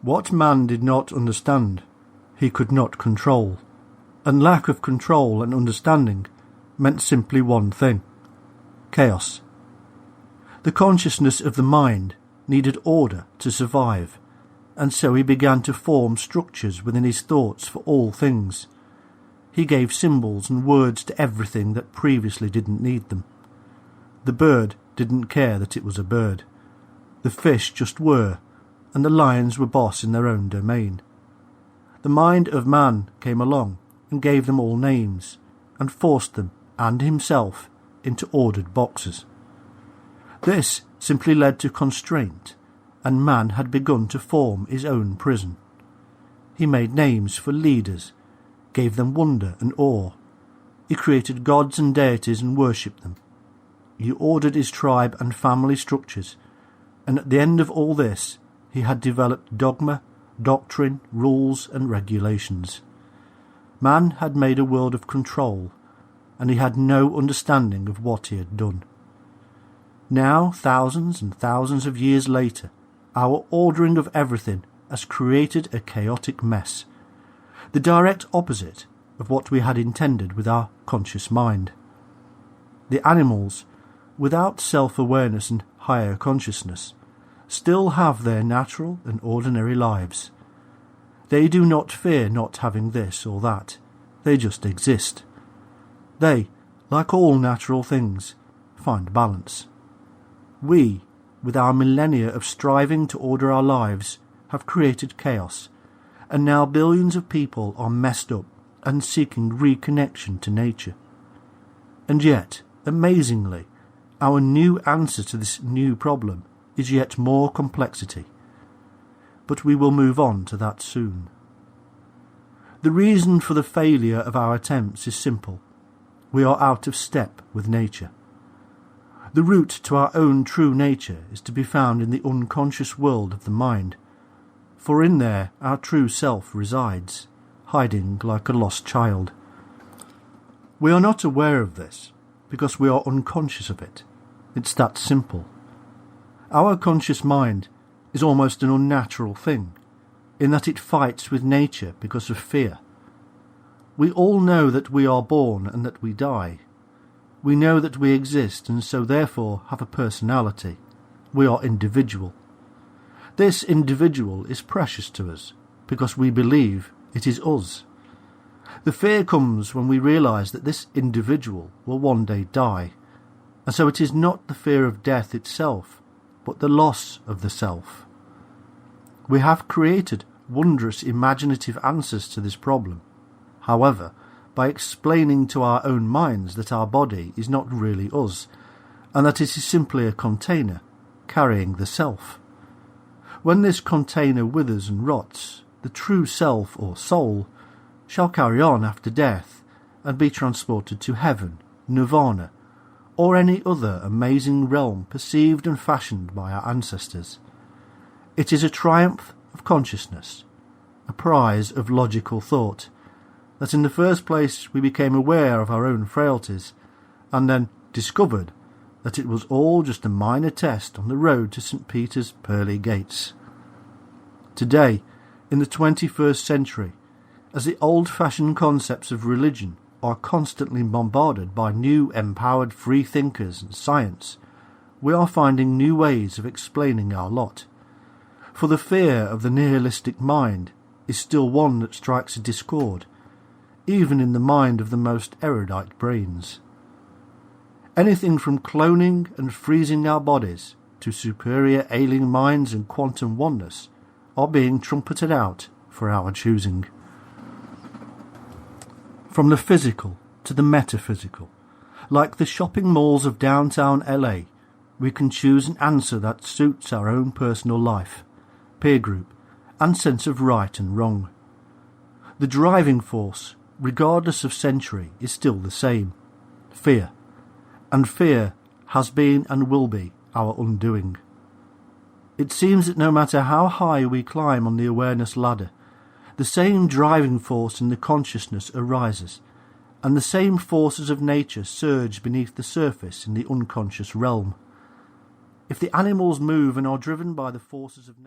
What man did not understand, he could not control, and lack of control and understanding meant simply one thing: chaos. The consciousness of the mind needed order to survive, and so he began to form structures within his thoughts for all things. He gave symbols and words to everything that previously didn't need them. The bird didn't care that it was a bird. The fish just were, and the lions were boss in their own domain. The mind of man came along and gave them all names, and forced them, and himself, into ordered boxes. This simply led to constraint, and man had begun to form his own prison. He made names for leaders, gave them wonder and awe. He created gods and deities and worshipped them. He ordered his tribe and family structures, and at the end of all this he had developed dogma, doctrine, rules and regulations. Man had made a world of control, and he had no understanding of what he had done. Now, thousands and thousands of years later, our ordering of everything has created a chaotic mess, the direct opposite of what we had intended with our conscious mind. The animals, without self-awareness and higher consciousness, still have their natural and ordinary lives. They do not fear not having this or that. They just exist. They, like all natural things, find balance. We, with our millennia of striving to order our lives, have created chaos, and now billions of people are messed up and seeking reconnection to nature. And yet, amazingly, our new answer to this new problem is yet more complexity. But we will move on to that soon. The reason for the failure of our attempts is simple. We are out of step with nature. The route to our own true nature is to be found in the unconscious world of the mind, for in there our true self resides, hiding like a lost child. We are not aware of this, because we are unconscious of it. It's that simple. Our conscious mind is almost an unnatural thing, in that it fights with nature because of fear. We all know that we are born and that we die. We know that we exist and so therefore have a personality. We are individual. This individual is precious to us because we believe it is us. The fear comes when we realise that this individual will one day die, and so it is not the fear of death itself, but the loss of the self. We have created wondrous imaginative answers to this problem. However, by explaining to our own minds that our body is not really us, and that it is simply a container carrying the self. When this container withers and rots, the true self or soul shall carry on after death and be transported to heaven, nirvana, or any other amazing realm perceived and fashioned by our ancestors. It is a triumph of consciousness, a prize of logical thought, that in the first place we became aware of our own frailties, and then discovered that it was all just a minor test on the road to St. Peter's pearly gates. Today, in the 21st century, as the old-fashioned concepts of religion are constantly bombarded by new empowered free thinkers and science, we are finding new ways of explaining our lot. For the fear of the nihilistic mind is still one that strikes a discord, even in the mind of the most erudite brains. Anything from cloning and freezing our bodies to superior alien minds and quantum oneness are being trumpeted out for our choosing. From the physical to the metaphysical, like the shopping malls of downtown LA, we can choose an answer that suits our own personal life, peer group, and sense of right and wrong. The driving force, regardless of century, is still the same: fear. And fear has been and will be our undoing. It seems that no matter how high we climb on the awareness ladder, the same driving force in the consciousness arises, and the same forces of nature surge beneath the surface in the unconscious realm. If the animals move and are driven by the forces of nature,